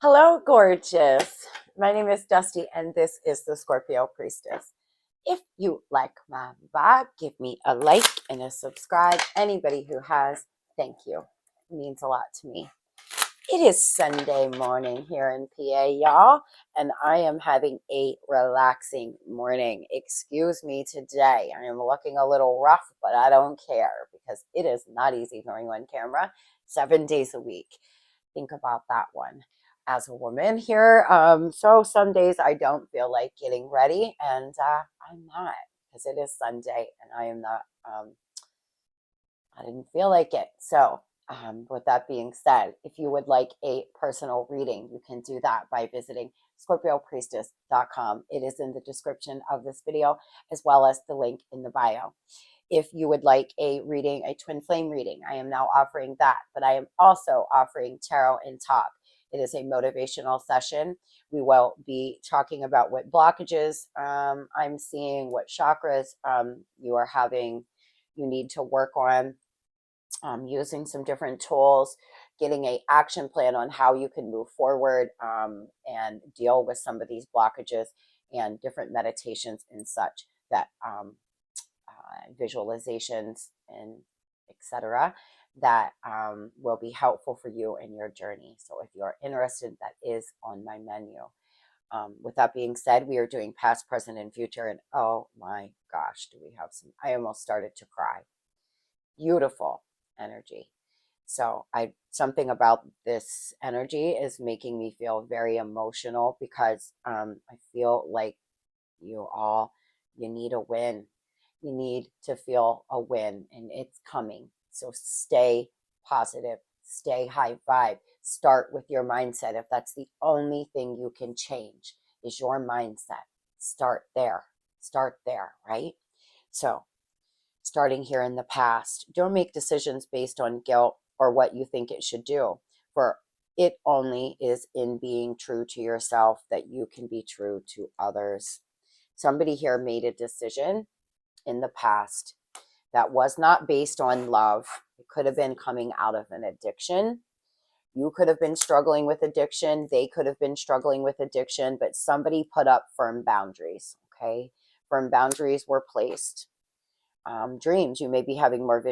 Hello, gorgeous. My name is Dusty, and this is the Scorpio Priestess. If you like my vibe, give me a like and a subscribe. Anybody who has, thank you. It means a lot to me. It is Sunday morning here in PA, y'all, and I am having a relaxing morning. Excuse me today. I am looking a little rough, but I don't care because it is not easy going on camera 7 days a week. Think about that one as a woman here. So some days I don't feel like getting ready, and I'm not because it is Sunday and I am not. I didn't feel like it. So, with that being said, if you would like a personal reading, you can do that by visiting scorpiopriestess.com. It is in the description of this video, as well as the link in the bio. If you would like a reading, a twin flame reading, I am now offering that, but I am also offering tarot and talk. It is a motivational session. We will be talking about what blockages I'm seeing, what chakras you are having, you need to work on, using some different tools, getting an action plan on how you can move forward and deal with some of these blockages, and different meditations and such that visualizations and etc. that will be helpful for you in your journey. So if you're interested, that is on my menu. With that being said, we are doing past, present, and future. And oh my gosh, do we have some? I almost started to cry. Beautiful energy. So something about this energy is making me feel very emotional because I feel like you need a win. You need to feel a win, and it's coming. So stay positive, stay high vibe. Start with your mindset. If that's the only thing you can change is your mindset, start there. Start there, right? So starting here in the past, don't make decisions based on guilt or what you think it should do, for it only is in being true to yourself that you can be true to others. Somebody here made a decision in the past that was not based on love. It could have been coming out of an addiction. You could have been struggling with addiction. They could have been struggling with addiction, but somebody put up firm boundaries, okay? Firm boundaries were placed. Dreams, you may be having more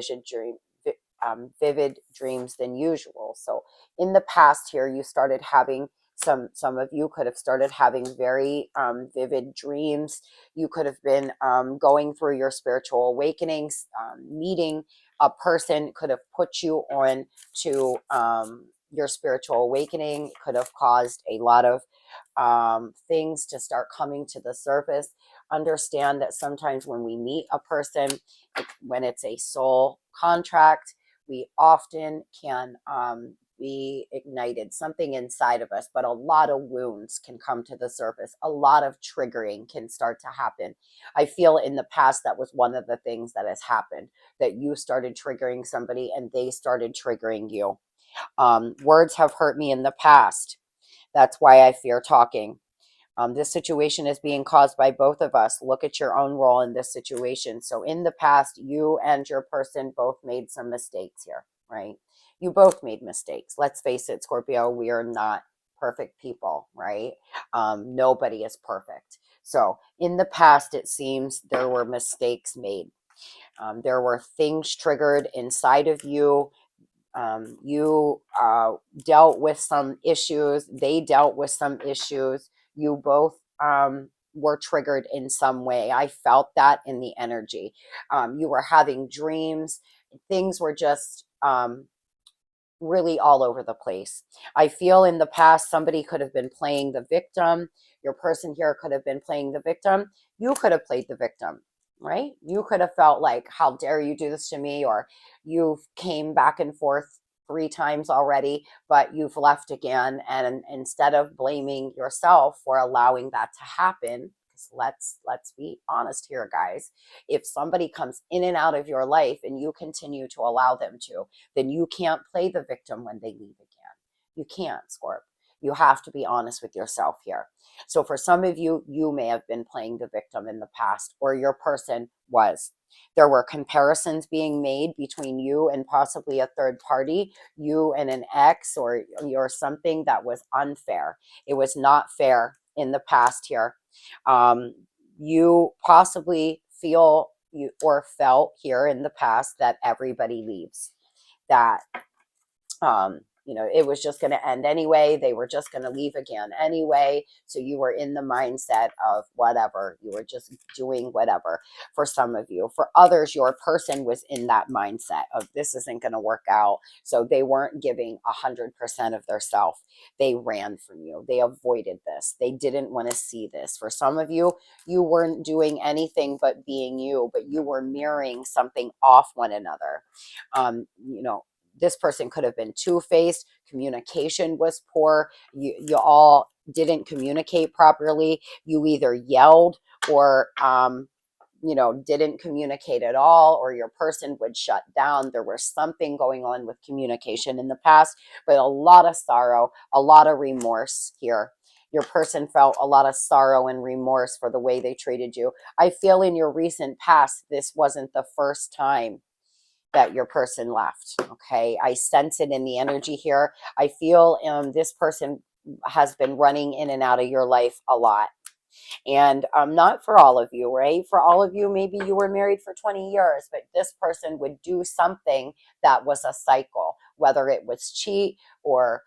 vivid dreams than usual. So in the past here, you started having some of you could have started having very vivid dreams. You could have been going through your spiritual awakenings. Meeting a person could have put you on to your spiritual awakening. It could have caused a lot of things to start coming to the surface. Understand that sometimes when we meet a person, when it's a soul contract, we often can be ignited, something inside of us, but a lot of wounds can come to the surface. A lot of triggering can start to happen. I feel in the past that was one of the things that has happened, that you started triggering somebody and they started triggering you. Words have hurt me in the past. That's why I fear talking. This situation is being caused by both of us. Look at your own role in this situation. So in the past, you and your person both made some mistakes here, right? You both made mistakes. Let's face it, Scorpio, we are not perfect people, right? Nobody is perfect. So in the past, it seems there were mistakes made. There were things triggered inside of you. You dealt with some issues. They dealt with some issues. You both were triggered in some way. I felt that in the energy. You were having dreams. Things were just really all over the place. I feel in the past, somebody could have been playing the victim. Your person here could have been playing the victim. You could have played the victim, right? You could have felt like, how dare you do this to me? Or you've came back and forth 3 times already, but you've left again. And instead of blaming yourself for allowing that to happen, let's be honest here, guys. If somebody comes in and out of your life and you continue to allow them to, then you can't play the victim when they leave again. You can't, Scorp. You have to be honest with yourself here. So for some of you, you may have been playing the victim in the past, or your person was. There were comparisons being made between you and possibly a third party, you and an ex, or something that was unfair. It was not fair in the past here. You possibly feel you or felt here in the past that everybody leaves, that it was just going to end anyway. They were just going to leave again anyway. So you were in the mindset of whatever. You were just doing whatever for some of you. For others, your person was in that mindset of this isn't going to work out. So they weren't giving 100% of their self. They ran from you. They avoided this. They didn't want to see this. For some of you, you weren't doing anything but being you, but you were mirroring something off one another. This person could have been two-faced. Communication was poor. You all didn't communicate properly. You either yelled or didn't communicate at all, or your person would shut down. There was something going on with communication in the past, but a lot of sorrow, a lot of remorse here. Your person felt a lot of sorrow and remorse for the way they treated you. I feel in your recent past, this wasn't the first time that your person left. Okay. I sense it in the energy here. I feel this person has been running in and out of your life a lot. And not for all of you, right? For all of you, maybe you were married for 20 years, but this person would do something that was a cycle, whether it was cheat or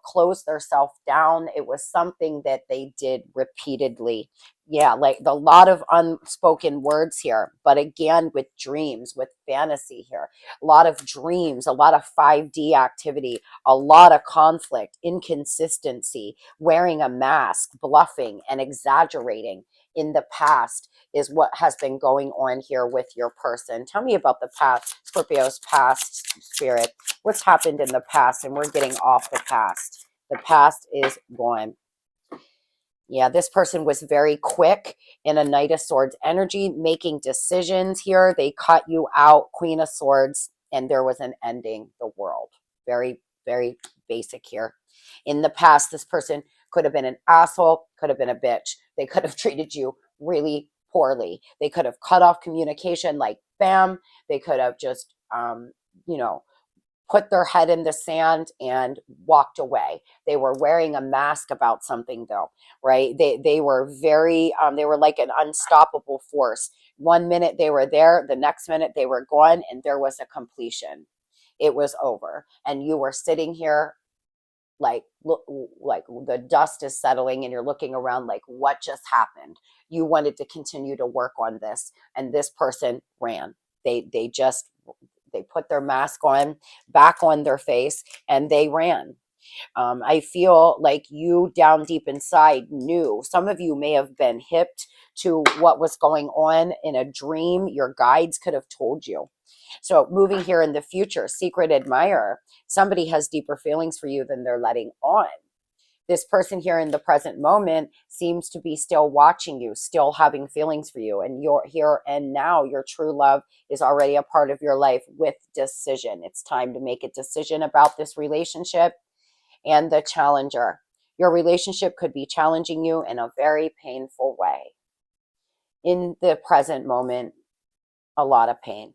close themselves down. It was something that they did repeatedly. Yeah, like a lot of unspoken words here, but again, with dreams, with fantasy here, a lot of dreams, a lot of 5D activity, a lot of conflict, inconsistency, wearing a mask, bluffing, and exaggerating in the past is what has been going on here with your person. Tell me about the past, Scorpio's past, spirit. What's happened in the past? And we're getting off the past. The past is gone. Yeah, this person was very quick in a Knight of Swords energy, making decisions here. They cut you out, Queen of Swords, and there was an ending the world. Very, very basic here. In the past, this person could have been an asshole, could have been a bitch. They could have treated you really poorly. They could have cut off communication like bam. They could have just, put their head in the sand and walked away. They were wearing a mask about something though, right? They were very, they were like an unstoppable force. One minute they were there, the next minute they were gone, and there was a completion. It was over. And you were sitting here like, look, like the dust is settling and you're looking around like, what just happened? You wanted to continue to work on this, and this person ran. They put their mask on, back on their face, and they ran. I feel like you down deep inside knew. Some of you may have been hipped to what was going on in a dream. Your guides could have told you. So moving here in the future, secret admirer, somebody has deeper feelings for you than they're letting on. This person here in the present moment seems to be still watching you, still having feelings for you. And you're here and now, your true love is already a part of your life with decision. It's time to make a decision about this relationship. And the challenger, your relationship could be challenging you in a very painful way. In the present moment, a lot of pain,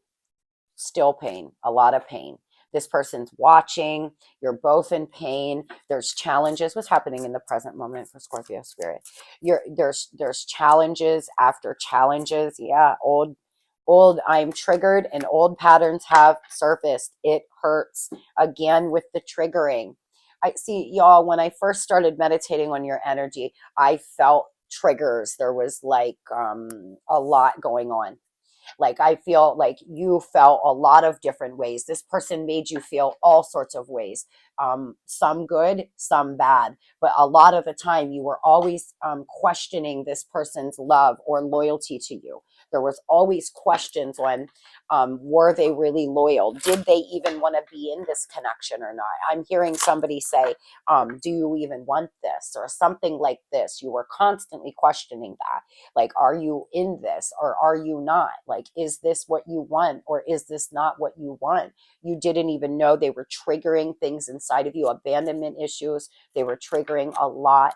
still pain, a lot of pain. This person's watching. You're both in pain. There's challenges. What's happening in the present moment for Scorpio spirit? There's challenges after challenges. Yeah, old. I'm triggered and old patterns have surfaced. It hurts again with the triggering. I see, y'all, when I first started meditating on your energy, I felt triggers. There was like a lot going on. Like I feel like you felt a lot of different ways. This person made you feel all sorts of ways, some good, some bad. But a lot of the time you were always questioning this person's love or loyalty to you. There was always questions on, were they really loyal? Did they even want to be in this connection or not? I'm hearing somebody say, do you even want this, or something like this? You were constantly questioning that. Like, are you in this or are you not? Like, is this what you want or is this not what you want? You didn't even know they were triggering things inside of you, abandonment issues. They were triggering a lot.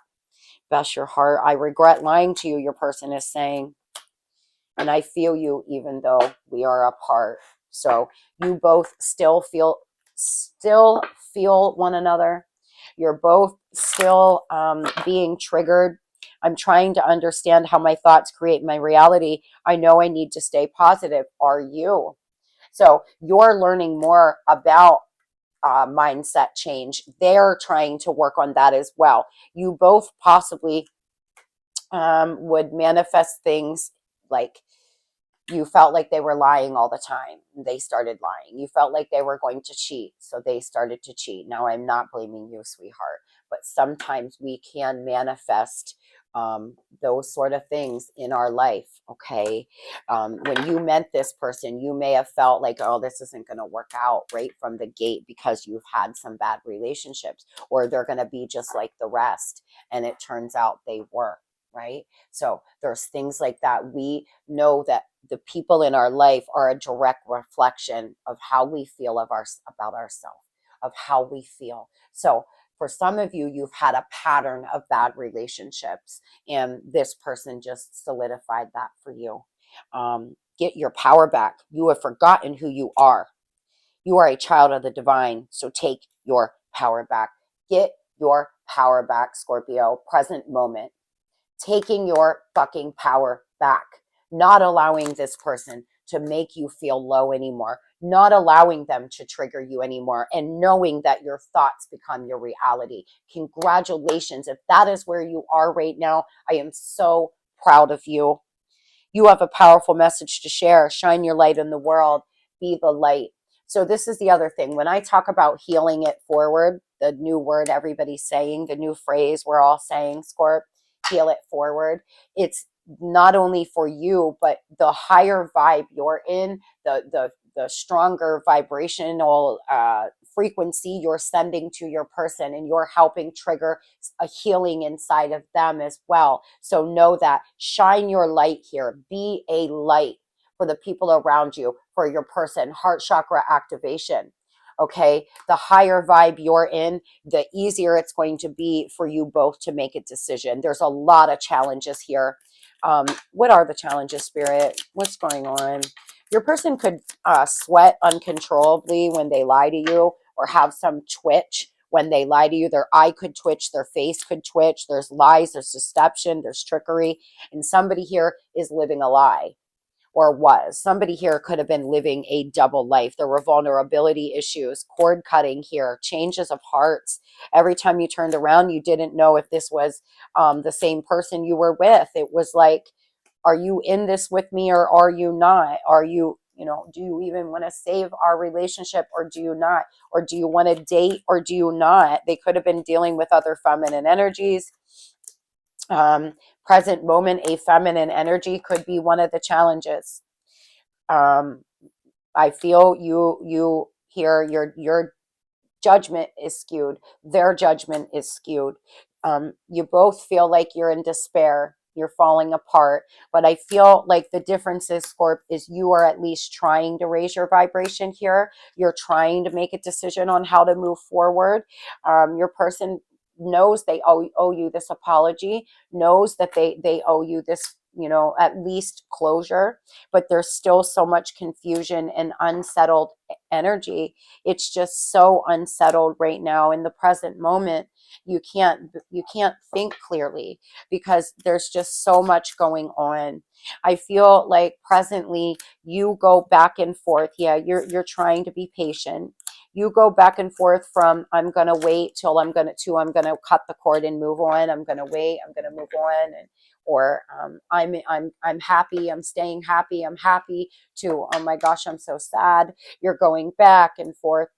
Bless your heart. I regret lying to you, your person is saying. And I feel you even though we are apart. So you both still feel one another. You're both still being triggered. I'm trying to understand how my thoughts create my reality. I know I need to stay positive. Are you? So you're learning more about mindset change. They're trying to work on that as well. You both possibly would manifest things like you felt like they were lying all the time. They started lying. You felt like they were going to cheat, so they started to cheat. Now, I'm not blaming you, sweetheart, but sometimes we can manifest those sort of things in our life, okay? When you met this person, you may have felt like, oh, this isn't going to work out right from the gate because you've had some bad relationships, or they're going to be just like the rest. And it turns out they were. Right? So there's things like that. We know that the people in our life are a direct reflection of how we feel about ourselves, of how we feel. So for some of you, you've had a pattern of bad relationships, and this person just solidified that for you. Get your power back. You have forgotten who you are. You are a child of the divine, so take your power back. Get your power back, Scorpio. Present moment. Taking your fucking power back, not allowing this person to make you feel low anymore, not allowing them to trigger you anymore, and knowing that your thoughts become your reality. Congratulations. If that is where you are right now, I am so proud of you. You have a powerful message to share. Shine your light in the world. Be the light. So this is the other thing. When I talk about healing it forward, the new word everybody's saying, the new phrase we're all saying, Scorp, heal it forward. It's not only for you, but the higher vibe you're in, the stronger vibrational frequency you're sending to your person, and you're helping trigger a healing inside of them as well. So know that. Shine your light here. Be a light for the people around you, for your person. Heart chakra activation. Okay, the higher vibe you're in, the easier it's going to be for you both to make a decision. There's a lot of challenges here. What are the challenges, Spirit? What's going on? Your person could sweat uncontrollably when they lie to you, or have some twitch when they lie to you. Their eye could twitch, their face could twitch. There's lies, there's deception, there's trickery, and somebody here is living a lie. Or was. Somebody here could have been living a double life. There were vulnerability issues, cord cutting here, changes of hearts. Every time you turned around, you didn't know if this was the same person you were with. It was like, are you in this with me or are you not? Are you, do you even want to save our relationship or do you not? Or do you want to date or do you not? They could have been dealing with other feminine energies. Present moment, a feminine energy could be one of the challenges. I feel you here, your judgment is skewed. Their judgment is skewed. You both feel like you're in despair. You're falling apart. But I feel like the difference is, Scorp, is you are at least trying to raise your vibration here. You're trying to make a decision on how to move forward. Your person knows they owe you this apology, knows that they owe you this, at least closure, but there's still so much confusion and unsettled energy. It's just so unsettled right now in the present moment. You can't think clearly because there's just so much going on. I feel like presently you go back and forth. Yeah, you're trying to be patient. You go back and forth from I'm going to wait till I'm going to cut the cord and move on. I'm going to wait. I'm going to move on. And, or I'm happy. I'm staying happy. I'm happy to, oh my gosh, I'm so sad. You're going back and forth,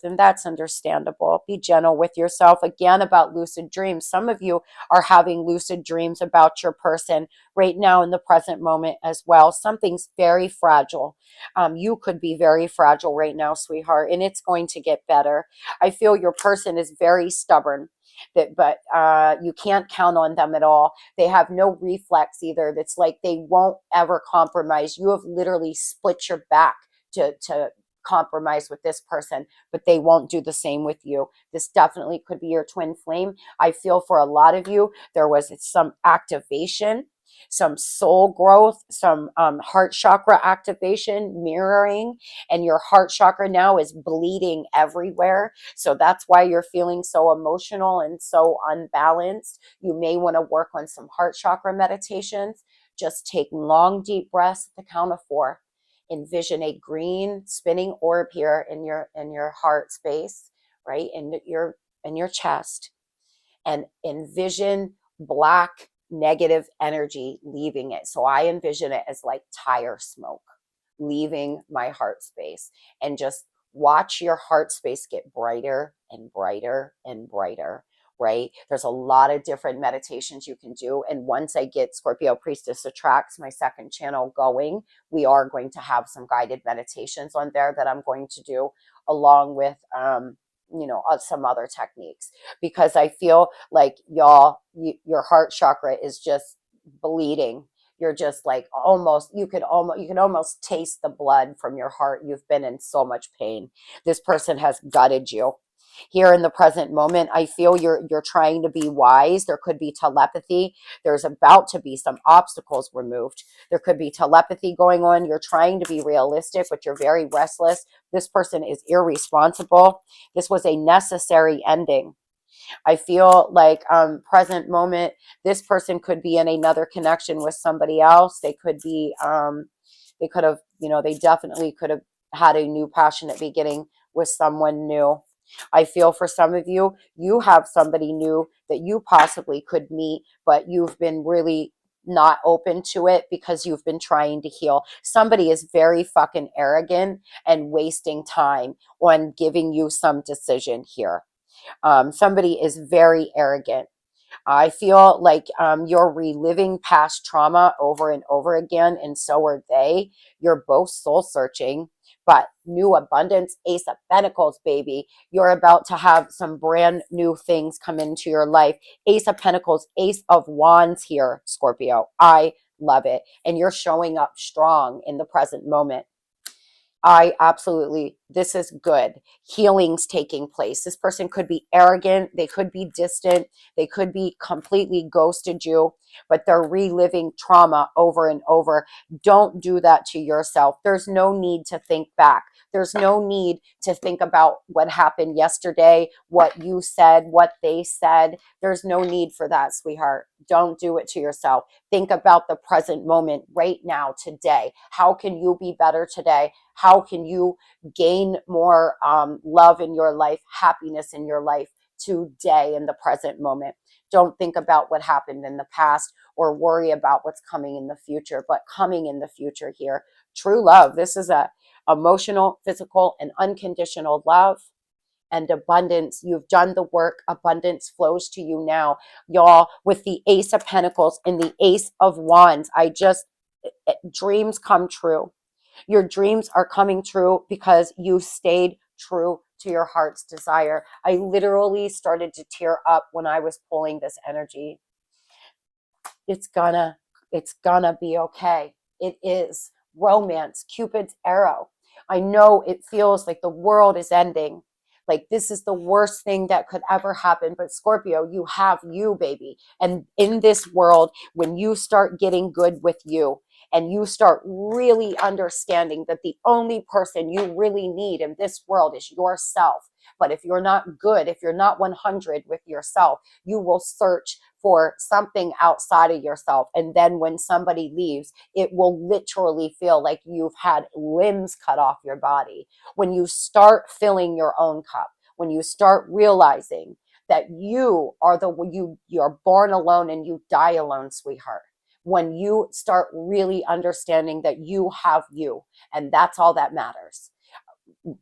and that's understandable. Be gentle with yourself. Again, about lucid dreams. Some of you are having lucid dreams about your person right now in the present moment as well. Something's very fragile. You could be very fragile right now, sweetheart, and it's going to get better. I feel your person is very stubborn, but you can't count on them at all. They have no reflex either. That's like they won't ever compromise. You have literally split your back to compromise with this person, but they won't do the same with you. This definitely could be your twin flame. I feel for a lot of you, there was some activation, some soul growth, some heart chakra activation, mirroring, and your heart chakra now is bleeding everywhere. So that's why you're feeling so emotional and so unbalanced. You may want to work on some heart chakra meditations. Just take long, deep breaths at the count of 4. Envision a green spinning orb here in your heart space, right in your chest, and envision black negative energy leaving it. So I envision it as like tire smoke leaving my heart space, and just watch your heart space get brighter and brighter and brighter. Right? There's a lot of different meditations you can do. And once I get Scorpio Priestess Attracts, my second channel, going, we are going to have some guided meditations on there that I'm going to do along with, some other techniques, because I feel like y'all, your heart chakra is just bleeding. You're just like you can almost taste the blood from your heart. You've been in so much pain. This person has gutted you. Here in the present moment, I feel you're trying to be wise. There could be telepathy. There's about to be some obstacles removed. There could be telepathy going on. You're trying to be realistic, but you're very restless. This person is irresponsible. This was a necessary ending. I feel like present moment, this person could be in another connection with somebody else. They could be, they could have, they definitely could have had a new passionate beginning with someone new. I feel for some of you, you have somebody new that you possibly could meet, but you've been really not open to it because you've been trying to heal. Somebody is very fucking arrogant and wasting time on giving you some decision here. Somebody is very arrogant. I feel like you're reliving past trauma over and over again, and so are they. You're both soul searching, but new abundance, Ace of Pentacles, baby. You're about to have some brand new things come into your life. Ace of Pentacles, Ace of Wands here, Scorpio. I love it. And you're showing up strong in the present moment. This is good. Healing's taking place. This person could be arrogant. They could be distant. They could be completely ghosted you, but they're reliving trauma over and over. Don't do that to yourself. There's no need to think back. There's no need to think about what happened yesterday, what you said, what they said. There's no need for that, sweetheart. Don't do it to yourself. Think about the present moment right now, today. How can you be better today? How can you gain more love in your life, happiness in your life today in the present moment? Don't think about what happened in the past or worry about what's coming in the future, but coming in the future here. True love. This is a emotional, physical, and unconditional love and abundance. You've done the work. Abundance flows to you now. Y'all, with the Ace of Pentacles and the Ace of Wands, dreams come true. Your dreams are coming true because you stayed true to your heart's desire. I literally started to tear up when I was pulling this energy. It's gonna be okay. It is. Romance, Cupid's arrow. I know it feels like the world is ending. Like this is the worst thing that could ever happen. But Scorpio, you have you, baby. And in this world, when you start getting good with you and you start really understanding that the only person you really need in this world is yourself. But if you're not good, if you're not 100 with yourself, you will search for something outside of yourself. And then when somebody leaves, it will literally feel like you've had limbs cut off your body. When you start filling your own cup, when you start realizing that you are you're born alone and you die alone, sweetheart. When you start really understanding that you have you, and that's all that matters.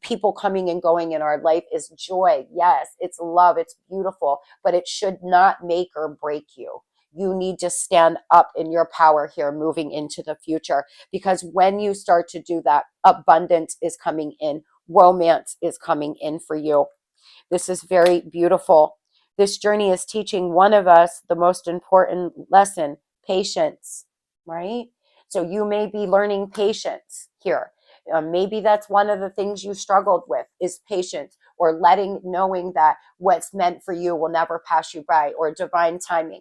People coming and going in our life is joy. Yes, it's love. It's beautiful, but it should not make or break you. You need to stand up in your power here moving into the future, because when you start to do that, abundance is coming in. Romance is coming in for you. This is very beautiful. This journey is teaching one of us the most important lesson, patience, right? So you may be learning patience here. Maybe that's one of the things you struggled with is patience, or knowing that what's meant for you will never pass you by, or divine timing.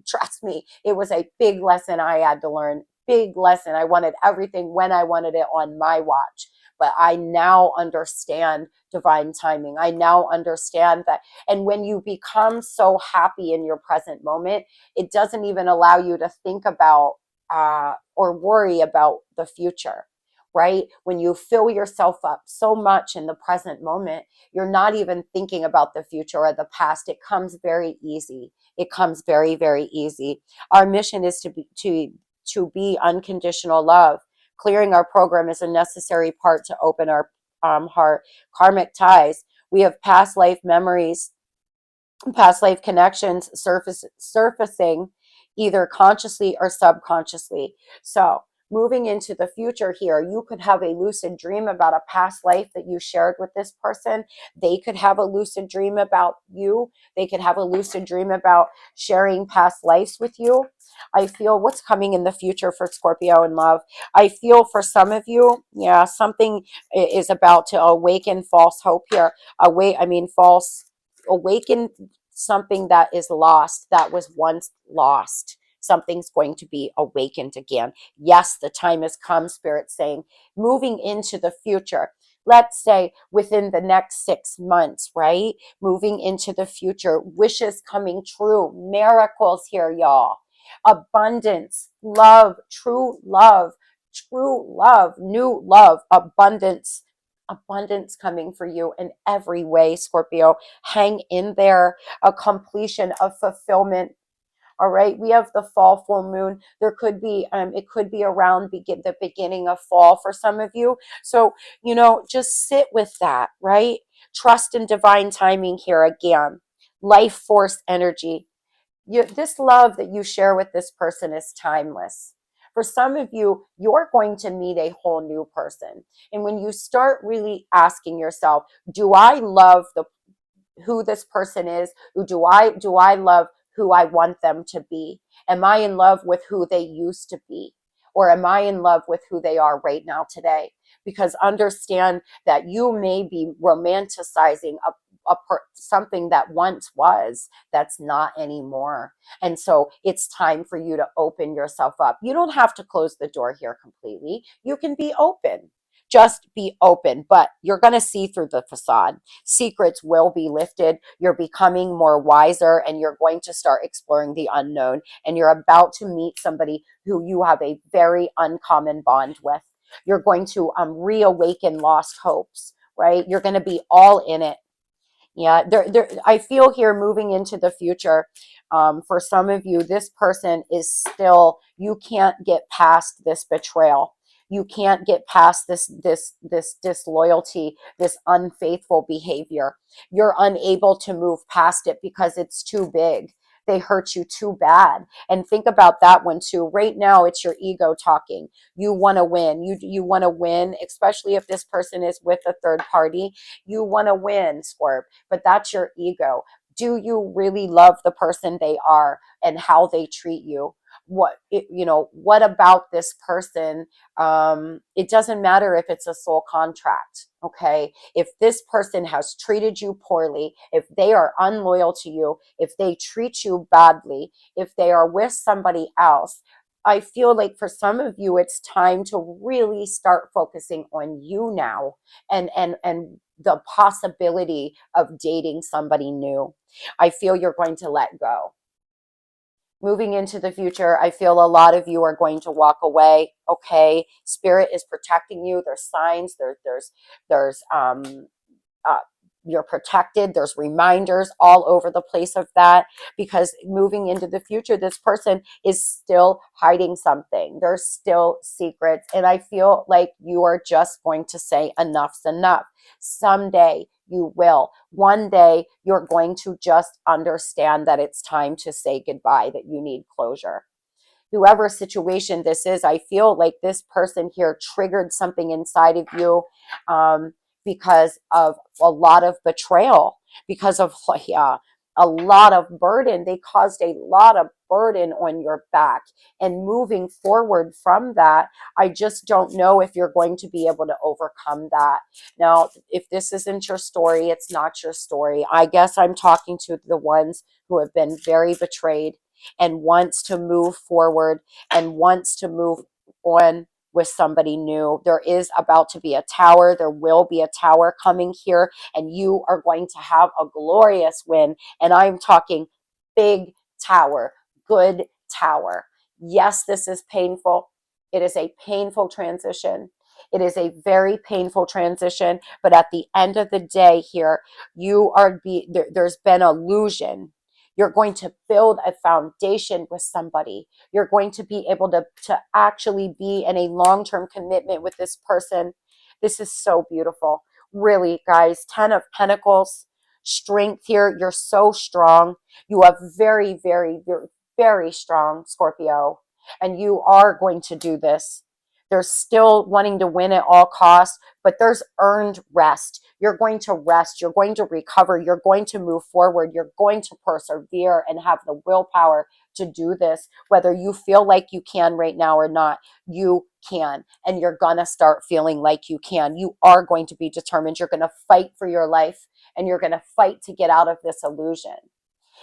Trust me, it was a big lesson I had to learn. Big lesson. I wanted everything when I wanted it on my watch. But I now understand divine timing. I now understand that. And when you become so happy in your present moment, it doesn't even allow you to think about or worry about the future, right? When you fill yourself up so much in the present moment, you're not even thinking about the future or the past. It comes very easy. It comes very, very easy. Our mission is to be unconditional love. Clearing our program is a necessary part to open our heart. Karmic ties. We have past life memories, past life connections surfacing either consciously or subconsciously. So moving into the future here, you could have a lucid dream about a past life that you shared with this person. They could have a lucid dream about you. They could have a lucid dream about sharing past lives with you. I feel what's coming in the future for Scorpio in love. I feel for some of you, yeah, something is about to awaken false hope here. False awaken something that is lost, that was once lost. Something's going to be awakened again. Yes, the time has come, Spirit saying, moving into the future. Let's say within the next 6 months, right? Moving into the future, wishes coming true, miracles here, y'all. Abundance, love, true love, new love, abundance coming for you in every way, Scorpio. Hang in there. A completion of fulfillment. All right, we have the fall full moon. There could be, it could be around the beginning of fall for some of you. So, just sit with that, right? Trust in divine timing here again. Life force energy. This love that you share with this person is timeless. For some of you, you're going to meet a whole new person. And when you start really asking yourself, do I love who this person is? Do I love who I want them to be? Am I in love with who they used to be? Or am I in love with who they are right now today? Because understand that you may be romanticizing something that once was, that's not anymore. And so it's time for you to open yourself up. You don't have to close the door here completely. You can be open. Just be open, but you're going to see through the facade. Secrets will be lifted. You're becoming more wiser, and you're going to start exploring the unknown. And you're about to meet somebody who you have a very uncommon bond with. You're going to reawaken lost hopes, right? You're going to be all in it. Yeah, I feel here moving into the future. For some of you, this person is still, you can't get past this betrayal. You can't get past this disloyalty, this unfaithful behavior. You're unable to move past it because it's too big. They hurt you too bad. And think about that one too. Right now, it's your ego talking. You want to win. You want to win, especially if this person is with a third party. You want to win, Scorp, but that's your ego. Do you really love the person they are and how they treat you? What about this person? It doesn't matter if it's a soul contract. Okay. If this person has treated you poorly, if they are unloyal to you, if they treat you badly, if they are with somebody else, I feel like for some of you, it's time to really start focusing on you now, and the possibility of dating somebody new. I feel you're going to let go. Moving into the future, I feel a lot of you are going to walk away. Okay, spirit is protecting you. There's signs. There's uh, you're protected. There's reminders all over the place of that, because moving into the future, this person is still hiding something. There's still secrets. And I feel like you are just going to say enough's enough. Someday you will. One day you're going to just understand that it's time to say goodbye, that you need closure. Whoever situation this is, I feel like this person here triggered something inside of you, um, because of a lot of betrayal, because of, yeah, a lot of burden. They caused a lot of burden on your back. And moving forward from that, I just don't know if you're going to be able to overcome that. Now, if this isn't your story, it's not your story. I guess I'm talking to the ones who have been very betrayed and wants to move forward and wants to move on with somebody new. There is about to be a tower. There will be a tower coming here, and you are going to have a glorious win. And I'm talking big tower, good tower. Yes, this is painful. It is a painful transition. It is a very painful transition, but at the end of the day here, there's been illusion. You're going to build a foundation with somebody. You're going to be able to actually be in a long-term commitment with this person. This is so beautiful. Really, guys, 10 of Pentacles, strength here. You're so strong. You are very, very, very, very strong, Scorpio. And you are going to do this. There's still wanting to win at all costs, but there's earned rest. You're going to rest. You're going to recover. You're going to move forward. You're going to persevere and have the willpower to do this. Whether you feel like you can right now or not, you can. And you're going to start feeling like you can. You are going to be determined. You're going to fight for your life, and you're going to fight to get out of this illusion.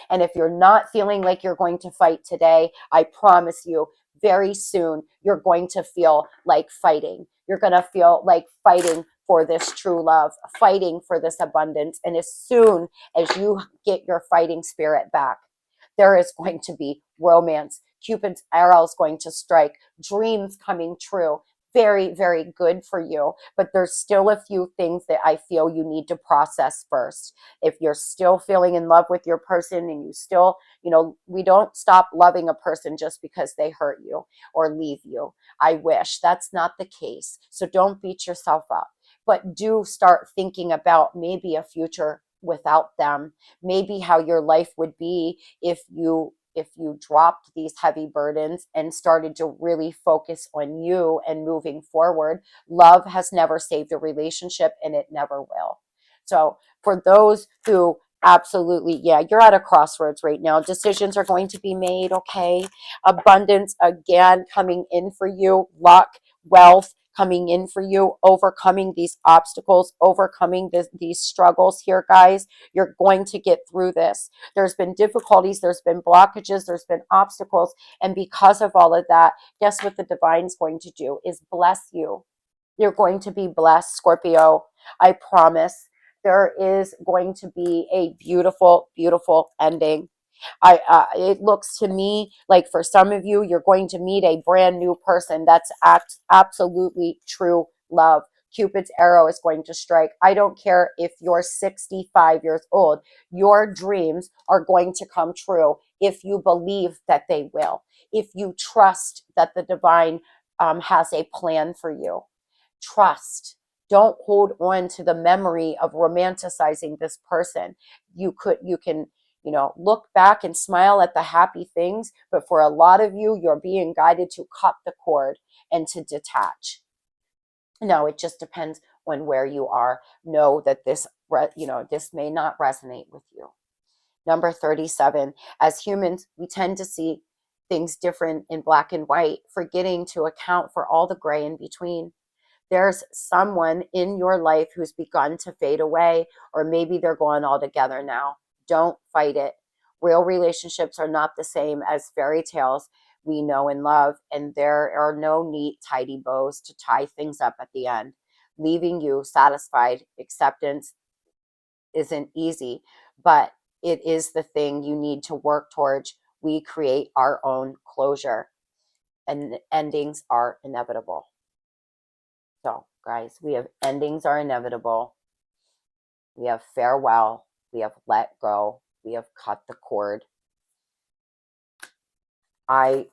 And if you're not feeling like you're going to fight today, I promise you, very soon, you're going to feel like fighting. You're going to feel like fighting for this true love, fighting for this abundance. And as soon as you get your fighting spirit back, there is going to be romance. Cupid's arrow is going to strike, dreams coming true. Very, very good for you. But there's still a few things that I feel you need to process first. If you're still feeling in love with your person, and you still, we don't stop loving a person just because they hurt you or leave you. I wish that's not the case. So don't beat yourself up, but do start thinking about maybe a future without them, maybe how your life would be if you dropped these heavy burdens and started to really focus on you and moving forward. Love has never saved a relationship, and it never will. So for those who absolutely, yeah, you're at a crossroads right now. Decisions are going to be made, okay? Abundance again coming in for you. Luck, wealth coming in for you, overcoming these obstacles, overcoming these struggles here, guys. You're going to get through this. There's been difficulties, there's been blockages, there's been obstacles. And because of all of that, guess what the divine's going to do is bless you. You're going to be blessed, Scorpio. I promise. There is going to be a beautiful, beautiful ending. It looks to me like for some of you, you're going to meet a brand new person. That's absolutely true love. Cupid's arrow is going to strike. I don't care if you're 65 years old. Your dreams are going to come true if you believe that they will. If you trust that the divine has a plan for you. Trust. Don't hold on to the memory of romanticizing this person. You can look back and smile at the happy things, but for a lot of you, you're being guided to cut the cord and to detach. No, it just depends on where you are. Know that this may not resonate with you. Number 37, as humans, we tend to see things different in black and white, forgetting to account for all the gray in between. There's someone in your life who's begun to fade away, or maybe they're going all together now. Don't fight it. Real relationships are not the same as fairy tales. we know and love, and there are no neat, tidy bows to tie things up at the end. Leaving you satisfied, acceptance isn't easy, but it is the thing you need to work towards. We create our own closure, and endings are inevitable. So, guys, we have endings are inevitable. We have farewell. We have let go. We have cut the cord. I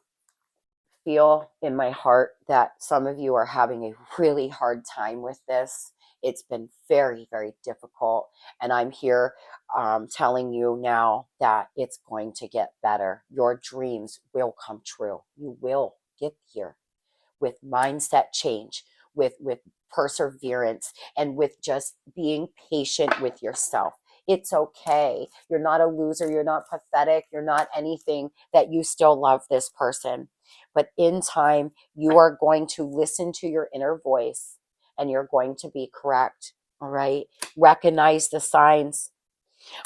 feel in my heart that some of you are having a really hard time with this. It's been very, very difficult. And I'm here telling you now that it's going to get better. Your dreams will come true. You will get here with mindset change, with perseverance, and with just being patient with yourself. It's okay. You're not a loser. You're not pathetic. You're not anything. That you still love this person. But in time, you are going to listen to your inner voice, and you're going to be correct. All right. Recognize the signs.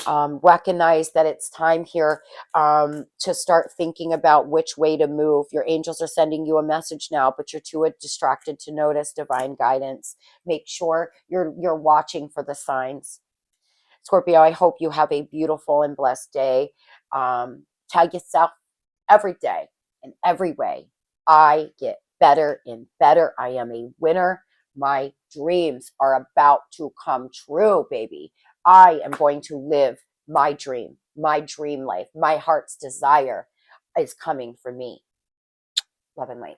Recognize that it's time here to start thinking about which way to move. Your angels are sending you a message now, but you're too distracted to notice divine guidance. Make sure you're watching for the signs. Scorpio, I hope you have a beautiful and blessed day. Tell yourself every day, in every way, I get better and better. I am a winner. My dreams are about to come true, baby. I am going to live my dream life. My heart's desire is coming for me. Love and light.